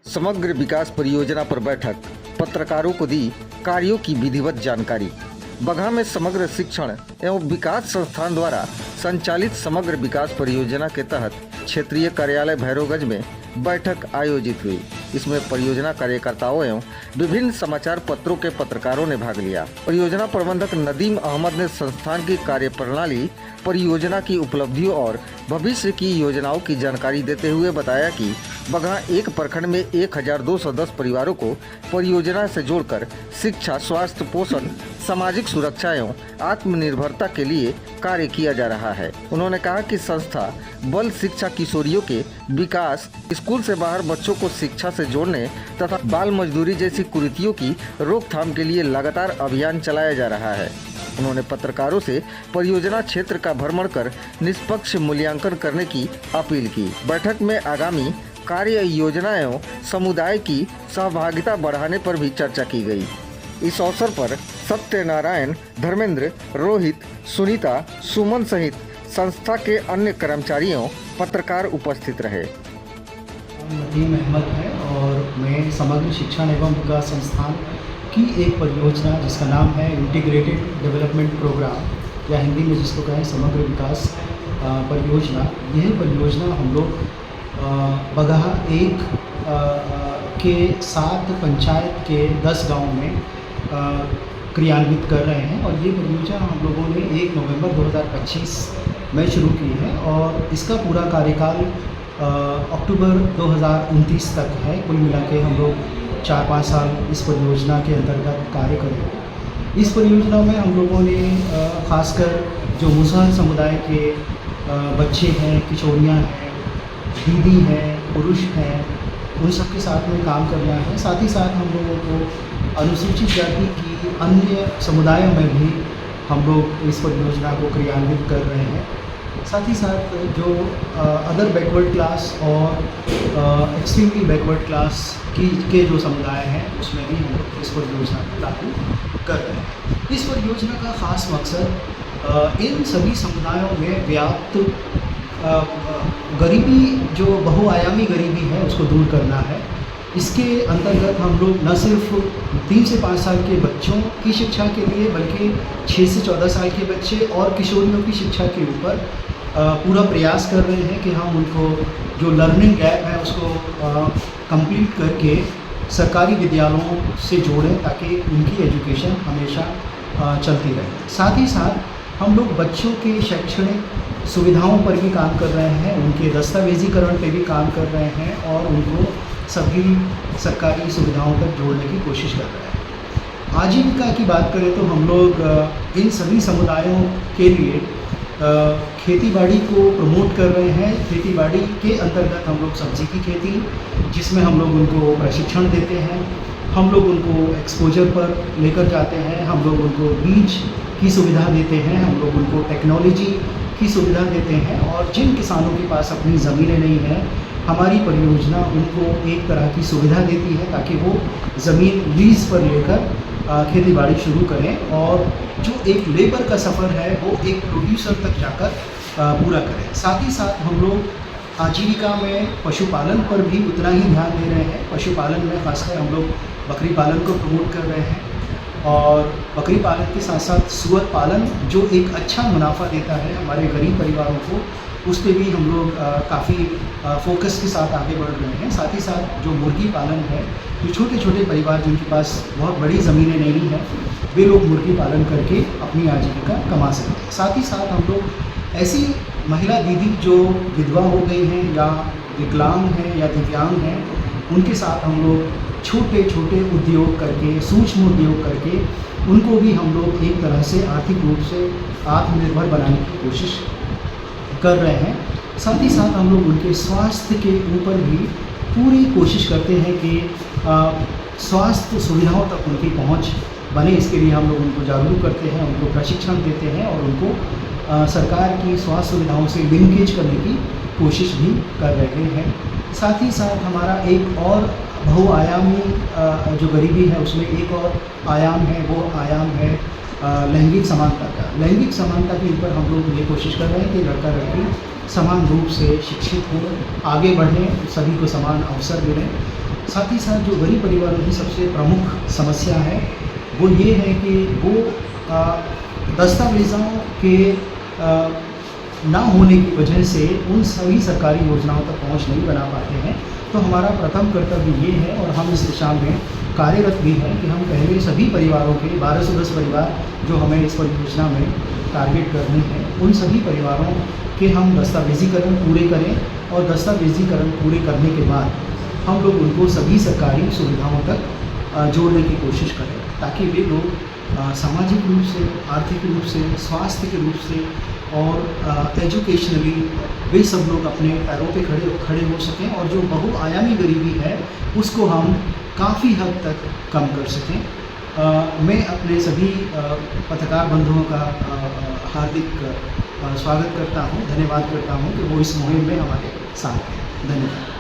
समग्र विकास परियोजना पर बैठक, पत्रकारों को दी कार्यों की विधिवत जानकारी। बगहा में समग्र शिक्षण एवं विकास संस्थान द्वारा संचालित समग्र विकास परियोजना के तहत क्षेत्रीय कार्यालय भैरवगंज में बैठक आयोजित हुई। इसमें परियोजना कार्यकर्ताओं एवं विभिन्न समाचार पत्रों के पत्रकारों ने भाग लिया। परियोजना प्रबंधक नदीम अहमद ने संस्थान की कार्यप्रणाली, परियोजना की उपलब्धियों और भविष्य की योजनाओं की जानकारी देते हुए बताया कि बगहा एक प्रखंड में 1210 परिवारों को परियोजना से जोड़कर शिक्षा, स्वास्थ्य, पोषण, सामाजिक सुरक्षा एवं आत्मनिर्भरता के लिए कार्य किया जा रहा है। उन्होंने कहा कि संस्था बाल शिक्षा, किशोरियों के विकास, स्कूल से बाहर बच्चों को शिक्षा से जोड़ने तथा बाल मजदूरी जैसी कुरीतियों की रोकथाम के लिए लगातार अभियान चलाया जा रहा है। उन्होंने पत्रकारों से परियोजना क्षेत्र का भ्रमण कर निष्पक्ष मूल्यांकन करने की अपील की। बैठक में आगामी कार्य योजना एवं समुदाय की सहभागिता बढ़ाने पर भी चर्चा की गई। इस अवसर पर सत्यनारायण, धर्मेंद्र, रोहित, सुनीता, सुमन सहित संस्था के अन्य कर्मचारियों, पत्रकार उपस्थित रहे। नदीम अहमद है और मैं समग्र शिक्षण एवं विकास संस्थान की एक परियोजना जिसका नाम है इंटीग्रेटेड डेवलपमेंट प्रोग्राम या हिंदी में जिसको कहें समग्र विकास परियोजना। यह परियोजना हम लोग बगहा एक के 7 पंचायत के 10 गांव में क्रियान्वित कर रहे हैं और ये परियोजना हम लोगों ने 1 नवंबर 2025 में शुरू की है और इसका पूरा कार्यकाल अक्टूबर 2029 तक है। कुल मिला के हम लोग 4-5 साल इस परियोजना के अंतर्गत कार्य करेंगे। इस परियोजना में हम लोगों ने खासकर जो मुसहर समुदाय के बच्चे हैं, किशोरियाँ हैं, दीदी हैं, पुरुष हैं, उन सब के साथ में काम करना है। साथ ही साथ हम लोगों को अनुसूचित जाति की अन्य समुदायों में भी हम लोग इस परियोजना को क्रियान्वित कर रहे हैं। साथ ही साथ जो अदर बैकवर्ड क्लास और एक्सट्रीमली बैकवर्ड क्लास के जो समुदाय हैं उसमें भी हम लोग इस परियोजना को लागू कर रहे हैं। इस परियोजना का ख़ास मकसद इन सभी समुदायों में व्याप्त गरीबी, जो बहुआयामी गरीबी है, उसको दूर करना है। इसके अंतर्गत हम लोग न सिर्फ 3 से 5 साल के बच्चों की शिक्षा के लिए बल्कि 6 से 14 साल के बच्चे और किशोरियों की शिक्षा के ऊपर पूरा प्रयास कर रहे हैं कि हम उनको जो लर्निंग गैप है उसको कंप्लीट करके सरकारी विद्यालयों से जोड़ें ताकि उनकी एजुकेशन हमेशा चलती रहे। साथ ही साथ हम लोग बच्चों के शैक्षणिक सुविधाओं पर भी काम कर रहे हैं, उनके दस्तावेजीकरण पे भी काम कर रहे हैं और उनको सभी सरकारी सुविधाओं तक जोड़ने की कोशिश कर रहे हैं। आजीविका की बात करें तो हम लोग इन सभी समुदायों के लिए खेतीबाड़ी को प्रमोट कर रहे हैं। खेतीबाड़ी के अंतर्गत हम लोग सब्जी की खेती, जिसमें हम लोग उनको प्रशिक्षण देते हैं, हम लोग उनको एक्सपोजर पर लेकर जाते हैं, हम लोग उनको बीज की सुविधा देते हैं, हम लोग उनको टेक्नोलॉजी की सुविधा देते हैं। और जिन किसानों के पास अपनी ज़मीनें नहीं हैं, हमारी परियोजना उनको एक तरह की सुविधा देती है ताकि वो ज़मीन लीज़ पर लेकर खेतीबाड़ी शुरू करें और जो एक लेबर का सफ़र है वो एक प्रोड्यूसर तक जाकर पूरा करें। साथ ही साथ हम लोग आजीविका में पशुपालन पर भी उतना ही ध्यान दे रहे हैं। पशुपालन में खासकर हम लोग बकरी पालन को प्रमोट कर रहे हैं और बकरी पालन के साथ साथ सूअर पालन जो एक अच्छा मुनाफा देता है हमारे गरीब परिवारों को, उस पर भी हम लोग काफ़ी फोकस के साथ आगे बढ़ रहे हैं। साथ ही साथ जो मुर्गी पालन है, जो छोटे छोटे परिवार जिनके पास बहुत बड़ी ज़मीनें नहीं हैं, वे लोग मुर्गी पालन करके अपनी आजीविका कमा सकते हैं। साथ ही साथ हम लोग ऐसी महिला दीदी जो विधवा हो गई हैं या विकलांग हैं या दिव्यांग हैं, उनके साथ हम लोग छोटे छोटे उद्योग करके, सूक्ष्म उद्योग करके उनको भी हम लोग एक तरह से आर्थिक रूप से आत्मनिर्भर बनाने की कोशिश कर रहे हैं। साथ ही साथ हम लोग उनके स्वास्थ्य के ऊपर भी पूरी कोशिश करते हैं कि स्वास्थ्य सुविधाओं तक उनकी पहुंच बने। इसके लिए हम लोग उनको जागरूक करते हैं, उनको प्रशिक्षण देते हैं और उनको सरकार की स्वास्थ्य सुविधाओं से लिंकेज करने की कोशिश भी कर रहे हैं। साथ ही साथ हमारा एक और बहुआयामी जो गरीबी है उसमें एक और आयाम है, वो आयाम है लैंगिक समानता का। लैंगिक समानता के ऊपर हम लोग ये कोशिश कर रहे हैं कि लड़का लड़की समान रूप से शिक्षित हों, आगे बढ़ें, सभी को समान अवसर मिलें। साथ ही साथ जो गरीब परिवारों की सबसे प्रमुख समस्या है वो ये है कि वो दस्तावेज़ों के ना होने की वजह से उन सभी सरकारी योजनाओं तक पहुंच नहीं बना पाते हैं। तो हमारा प्रथम कर्तव्य ये है और हम इस दिशा में कार्यरत भी हैं कि हम पहले सभी परिवारों के 1210 परिवार जो हमें इस परियोजना में टारगेट करने हैं, उन सभी परिवारों के हम दस्तावेज़ीकरण पूरे करें और दस्तावेज़ीकरण पूरे करने के बाद हम लोग उनको सभी सरकारी सुविधाओं तक जोड़ने की कोशिश करें ताकि वे लोग सामाजिक रूप से, आर्थिक रूप से, स्वास्थ्य के रूप से और एजुकेशनली वे सब लोग अपने पैरों पे खड़े हो सकें और जो बहुआयामी गरीबी है उसको हम काफ़ी हद तक कम कर सकें। मैं अपने सभी पत्रकार बंधुओं का हार्दिक स्वागत करता हूं, धन्यवाद करता हूं कि वो इस मुहिम में हमारे साथ हैं। धन्यवाद।